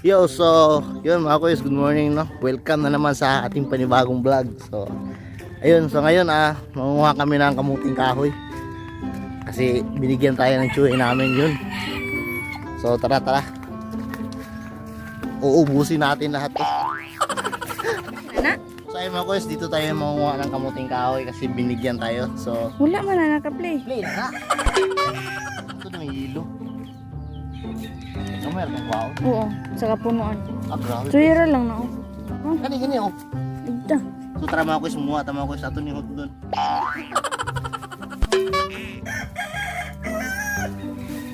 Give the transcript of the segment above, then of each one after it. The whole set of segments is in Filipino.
Yo, so, yun mga kuys, good morning, no? Welcome na naman sa ating panibagong vlog. So, ayun, so ngayon, mangunguha kami ng kamuting kahoy. Kasi binigyan tayo ng tsuhe namin yun. So, tara. Uubusin natin lahat to. So, ayun mga kuys, dito tayo mangunguha ng kamuting kahoy kasi binigyan tayo. So, wala man na naka-play. play na. Ito na may hilo. Meron kang wow. Oo, sa kapunuan. Grabe. Tuyera lang na, oh. Huh? Kani, oh. Igda. So tara mga kuys, sumuha tama ko sa ato ni Hot doon.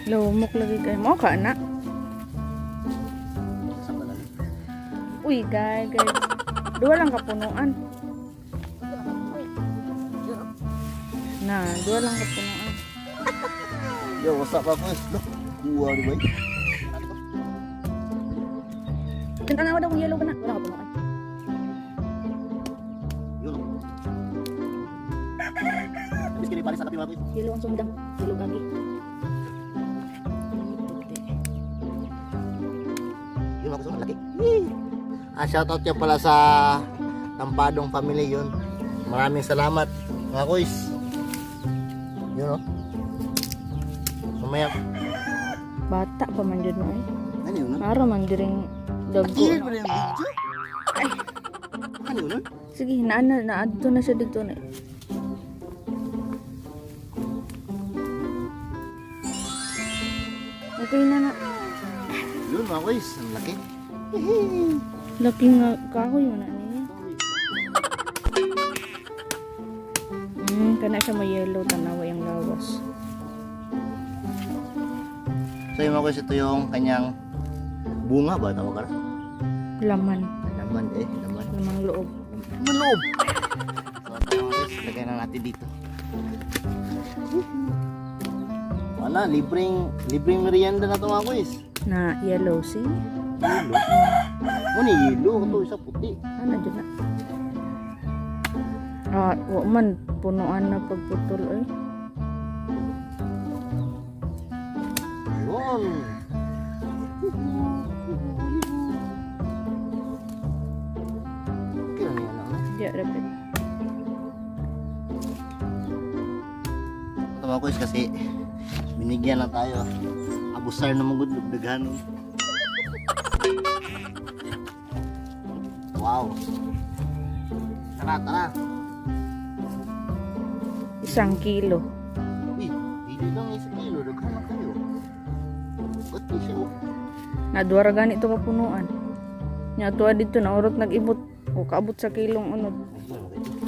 Lumok lagi kayo. Mo ka na. Uy, guys. Dua lang kapunuan. Dua lang kapunuan. Yo, what's up mga kuys? Look, buwa di ba? Tentang awal daw yellow ba na? Wala kapunuan. Yun. Tapos kini pare sa kapi mga kuys. Yellow ang sumdang. Yellow kagi. Yun mga kuys, laki. Shoutout yan pala sa Tampadong family yun. Maraming salamat mga kuys. Yun oh. Sumaya. Bata pa man dyan mo eh. Ano yun? Para man diring dago. Hindi pa rin yung video. Ano yun? Sige, naadto na siya dito na. Okay na. Yun mga kuys, ang laki. Laki nga kahoy mo na niya. Kana siya may yellow, tanawa yung lawas. So yung mga kuys, ito yung kanyang bunga ba? Tawag ka na? Laman. Laman laman. Lamang loob. Laman loob! So ito mga kuys, lagay na natin dito. Wala, libreng merienda na ito mga kuys. Na yellow, see? Yelo. Ano yelo? Ito isa puti. Ano dyan na? Man, punuan na pagputol eh. Yun. Okay lang yan ano? Diya, repeat. Ito mga kuys kasi binigyan na tayo. Abusar na magudlog daghanon. Wow. Tara. 1 kilo. Hindi lang 1 kilo. Daghan na kayo. Ba't di siya? Nadwara gani ito kapunuan. Nya tuwa dito na urot nag-ibot. O kaabot sa kilong unod.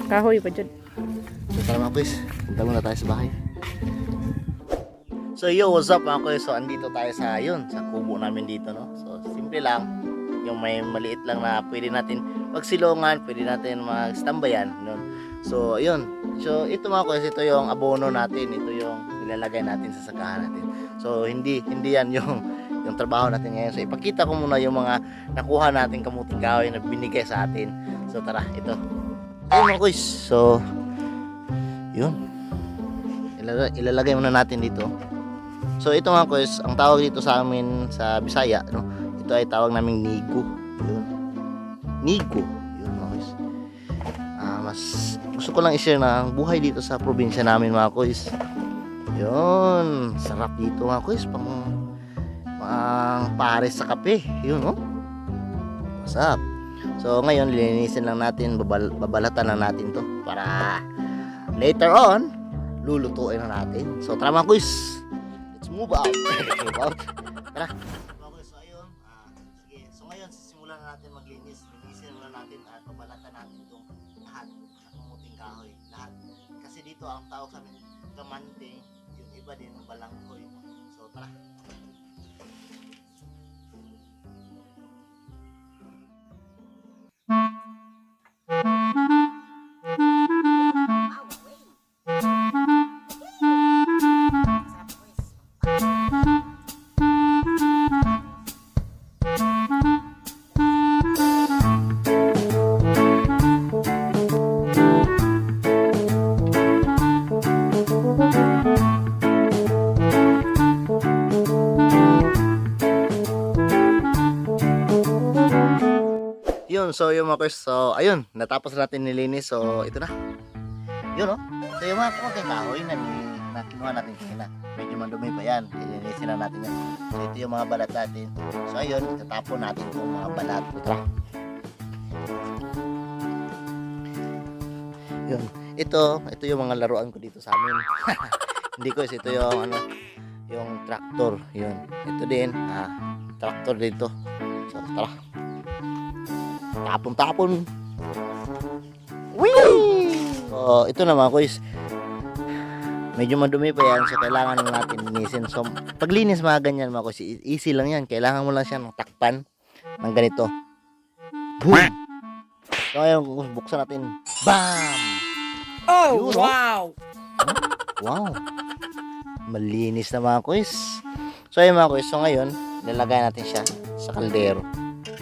Kahoy pa dyan. So tara mga kuys, punta muna tayo sa bahay. So yo, what's up mga kuys? So andito tayo sa kubo namin dito, no? So simple lang, yung may maliit lang na pwede natin magsilungan, pwede natin magstambayan, no? So ayun. So ito mga kuys, ito yung abono natin, ito yung nilalagay natin sa sakahan natin. So hindi yan yung trabaho natin ngayon. So ipakita ko muna yung mga nakuha natin kamuting kahoy na binigay sa atin. So tara, ito. Ayun mga kuys. So yun. Ilalagay muna natin dito. So ito mga kuys, ang tawag dito sa amin sa Bisaya, no? Ito ay tawag naming nigo. Yun. Nigo. Yun mga kuys. Mas gusto ko lang i-share na ang buhay dito sa probinsya namin mga kuys. Yun. Sarap dito mga kuys. Pang pares sa kape. Yun, no? What's up? So ngayon lilinisin lang natin, babalatan lang natin to para later on lulutuin na natin. So tara mga kuys, let's move out. Tara mga kuys, so ayun, sige, so ngayon sisimulan na natin maglinis. Linisin muna natin at babalatan natin itong lahat ng kamuting kahoy, lahat. Kasi dito ang tawag sa amin kamante, yung iba din balanghoy. So tara. so yung mga kuys, so ayun, natapos natin nilinis, so ito na. Yun, oh. So yung mga kahoy na kinuha natin kanina, medyo mandumi pa yan, lilinisin na natin yan. So ito yung mga balat natin. So ayun, itatapon natin itong mga balat. Tara. Yun. Ito yung mga laruan ko dito sa amin. Hindi ko, ito yung yung tractor. Yun. Ito din, tractor dito. So tara. Tapon. Whee! So ito naman guys, medyo madumi pa yan, so kailangan lang natin linisin. So paglinis mga ganyan mga guys, easy lang yan. Kailangan mo lang siyang takpan ng ganito. Boom! So ayun, buksan natin. Bam! Oh, yun, wow! Wow! Malinis na mga guys. So ayun mga guys, so ngayon lalagay natin siya sa kaldero.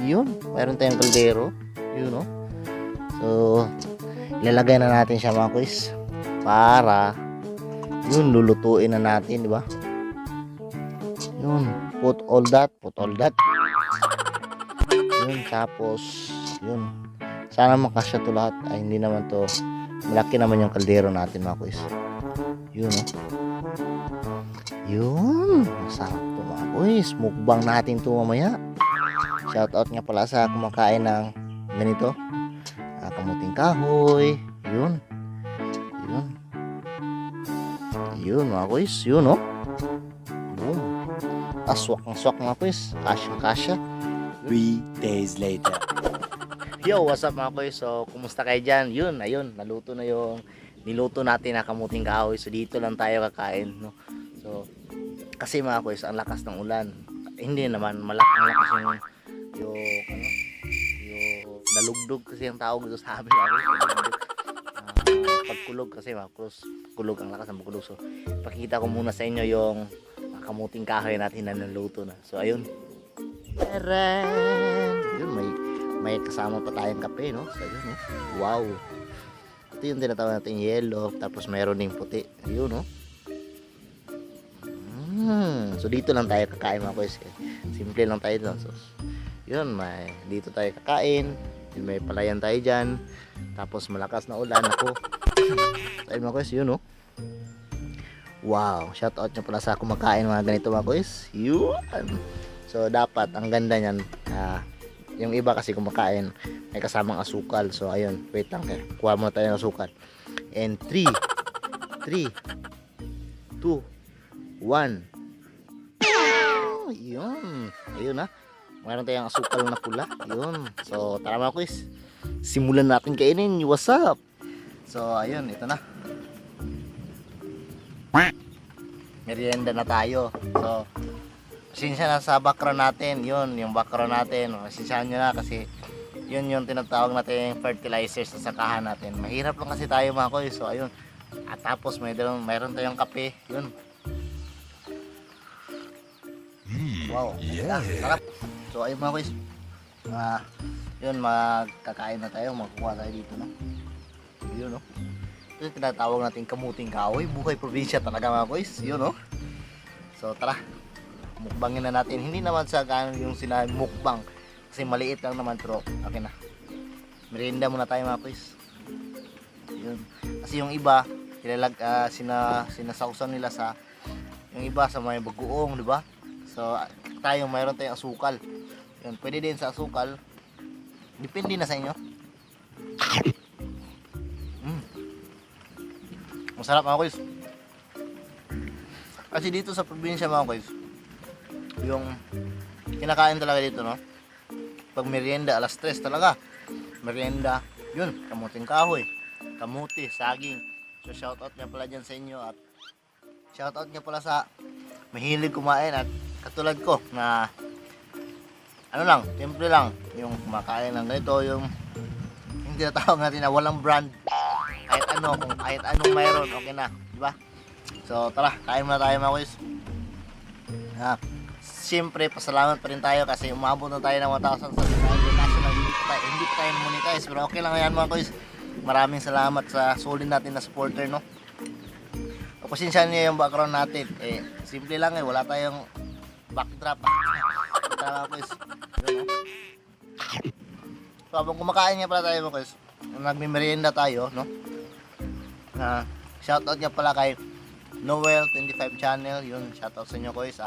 Yun, mayroon tayong kaldero. Yun, no? So ilalagay na natin siya mga guys para yun, lulutuin na natin, di ba? Yun, put all that. Yun, tapos yun, sana makasya to lahat. Ay, hindi naman to, malaki naman yung kaldero natin mga guys. Yun, no? Yun, masarap to mga guys. Mukbang natin to mamaya. Shout out nga pala sa kumakain ng ganito, kamuting kahoy. Yun mga guys, yun, oh. Boom. Swak mga guys. Kasya. 3 days later. Yo, what's up mga guys? So, kumusta kayo dyan? Yun, ayun, naluto na yung niluto natin na kamuting kahoy. So, dito lang tayo kakain, no? So, kasi mga guys, ang lakas ng ulan. Hindi naman, malakas yung dalugdog kasi ang tawag dito sa amin. Pagkulog kasi kulog, ang lakas ng pagkulog. So pakita ko muna sa inyo yung kamuting kahoy natin na naluto na. So ayun, yun, may kasama pa tayong kape, no? So ayun, no? Wow, ito yung tinatawag natin yellow, tapos mayroon ding puti. Ayun, no? So dito lang tayo kakain mga guys. Simple lang tayo doon. So yun, dito tayo kakain. May palayan tayo dyan. Tapos malakas na ulan. Ako, ayun mga guys, yun, no? Wow, shout out nyo pala sa kumakain mga ganito mga guys. Yun. So dapat ang ganda nyan, yung iba kasi kumakain may kasamang asukal. So ayun, wait lang, kuha muna tayo ng asukal. And 3 2 1. Yun, ayun na. Mayroon tayong asukal na pula. Yun. So tara mga guys, simulan natin kainin. What's up? So ayun, ito na. Merienda na tayo. So pasensya na sa background natin. Yun, yung background natin, pasensyahan nyo na kasi yun yung tinatawag natin fertilizers sa sakahan natin. Mahirap lang kasi tayo mga guys. So ayun. At tapos mayroon tayong kape. Yun. Wow. Yeah. Sarap. So ayun mga guys. Yun, magkakain na tayo. Magkuha tayo dito, no? Yun, no? Ito yung tinatawag natin kamuting kahoy. Buhay probinsya talaga mga guys. Yun, no? So tara, mukbangin na natin. Hindi naman sa yung sinabi mukbang, kasi maliit lang naman, pero okay na. Merienda muna tayo mga guys. Yun. Kasi yung iba sinasausan nila sa yung iba sa may bagoong, di ba? So tayo mayroon tayong asukal. Yun, pwede din sa asukal. Depende na sa inyo. Masarap mga guys. Kasi dito sa probinsya mga guys, yung kinakain talaga dito, no? Pag merienda, alas 3 talaga. Merienda, yun, kamuting kahoy, kamuti, saging. So shoutout nga pala dyan sa inyo, at shoutout nga pala sa mahilig kumain at katulad ko na ano lang, simple lang yung kumakain ng ganito, yung tinatawag natin na walang brand. Kahit ano, kung kahit anong mayroon, okay na, di ba? So tara, kain muna tayo mga guys. Siyempre, pasalamat pa rin tayo kasi umabot na tayo ng 1,000 national. Hindi pa tayo monetize, pero okay lang yan mga guys. Maraming salamat sa solid natin na supporter, no? Pasensya niyo yung background natin. Simple lang, wala tayong backdrop. Tara guys. So habang kumakain nga pala tayo mga kuys, nagmimerienda tayo, no? Shoutout nga pala kay Noel25 channel, yun, shoutout sa inyo guys.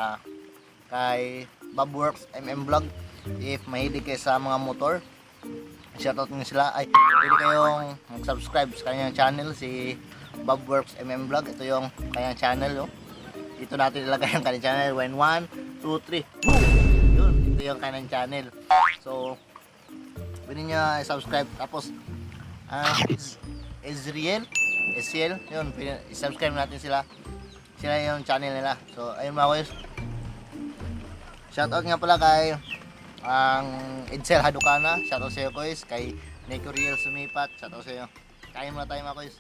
Kay Bobworks MM Vlog, if mahilig kayo sa mga motor, shoutout nyo sila. Ay, pwede kayong mag-subscribe sa kanyang channel, si Bobworks MM Vlog. Ito yung kanyang channel, no? Dito natin ilagay ang kanyang channel. When 1, 2, 3, boom! Yun, ito yung kanyang channel. So pwede nyo i-subscribe. Tapos Ezriel, yun, i-subscribe natin sila yung channel nila. So ayun mga guys, shoutout nga pala kay Edsel Hadukana, shoutout sa iyo guys. Kay Nico Riel Sumipat, shoutout sa iyo. Kain muna tayo mga guys.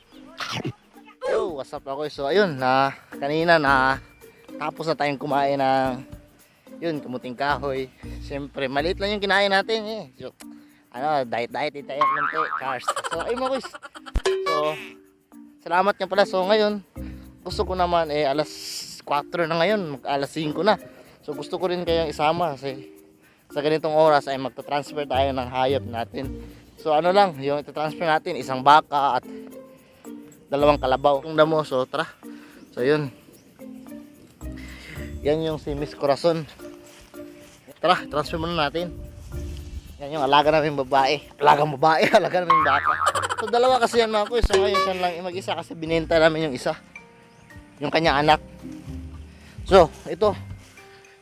Yo, what's up mga guys? So ayun, kanina na tapos na tayong kumain ng yun, kamuting kahoy. Siyempre maliit lang yung kinain natin eh. So, diet din tayo konti, cars. So ayun mga guys, so salamat nga pala. So ngayon gusto ko naman alas 4 na ngayon, alas 5 na. So gusto ko rin kayong isama kasi sa ganitong oras ay magta-transfer tayo ng hayop natin. So ano lang, yung ita-transfer natin, isang baka at 2 kalabaw. Kung damo, so tara. So yun. Yan yung si Miss Corazon. Tara, transfer muna natin. Yan yung alaga namin babae. Alaga namin baka. So 2 kasi yan mga kuys. So ngayon siya lang mag-isa kasi binenta namin yung isa. Yung kanyang anak. So ito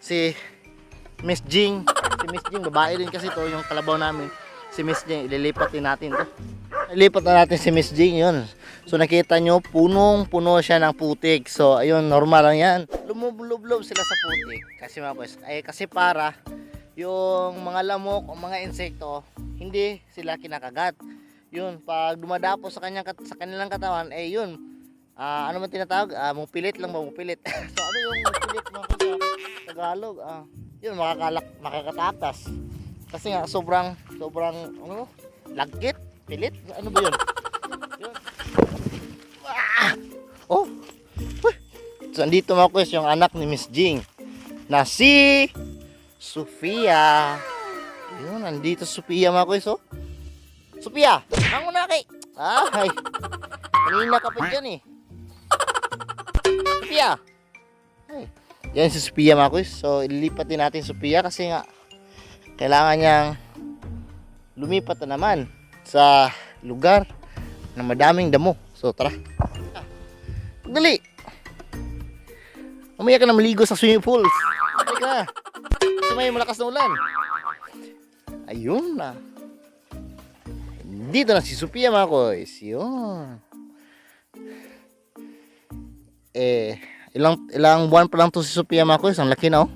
si Miss Jing. Si Miss Jing, babae din kasi to yung kalabaw namin. Si Miss Jing, ililipat din natin to. Ilipat na natin si Miss Jing, yun. So nakita nyo, punong-puno siya ng putik. So ayun, normal lang yan. Lumublob sila sa putik. Kasi mga boys, kasi para yung mga lamok o mga insekto, hindi sila kinakagat. Yun, pag dumadapo sa kanilang katawan, yun. Ano man tinatawag? Mupilit lang ba? Mupilit. So ano yung mupilit mga boys sa Tagalog? Yun, makakatakas. Kasi nga sobrang lagkit, pilit, ano ba yun? Yun. Oh. So andito mga kuys yung anak ni Miss Jing na si Sofia. Yun, andito Sofia mga kuys, oh. Sofia, ang una kay. Ay. Kanina ka pa dyan eh. Sofia. Ay. Yan si Sofia mga kuys. So ililipat din natin Sofia kasi nga kailangan niyang lumipat na naman sa lugar na madaming damo. So tara. Dali. Umaya ka na maligo sa swimming pool. Dali ka. Kasi may malakas na ulan. Ayun na. Dito na si Sofia mga kuys. Yun. Ilang buwan pa lang to si Sofia mga kuys. Ang laki na, oh.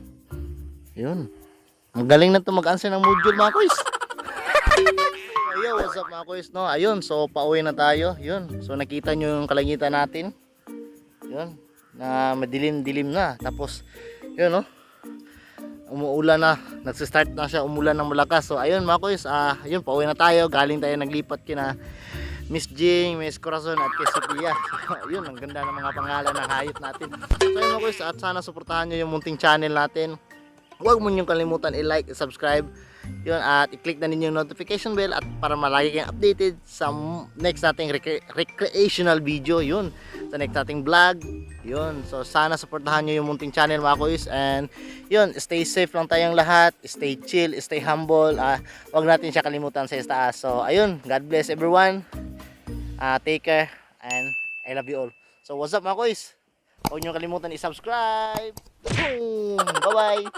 Yun. Magaling na to mag-answer ng module mga kuys. Yo, what's up mga kuys, no? Ayun, so pauwi na tayo. Yun. So nakita nyo yung kalangitan natin. Yun. Na madilim-dilim na. Tapos yun, no? Umuulan na. Nagsi-start na siya umulan ng malakas. So ayun mga kuys, yun, pauwi na tayo. Galing tayo naglipat kina Miss Jing, Miss Corazon at kay Sofia. Yun, ang ganda ng mga pangalan ng hayop natin. So ayun mga kuys, at sana suportahan nyo yung munting channel natin. Huwag mo niyong kalimutan i-like, i-subscribe, yun, at i-click na ninyo yung notification bell at para malagi kayong updated sa next nating recreational video, yun, sa next nating vlog, yun. So sana supportahan nyo yung munting channel mga kuys, and yun, stay safe lang tayong lahat, stay chill, stay humble, huwag natin siya kalimutan sa taas. So ayun, God bless everyone, take care, and I love you all. So what's up mga kuys, huwag nyo kalimutan i-subscribe. Boom! Bye bye.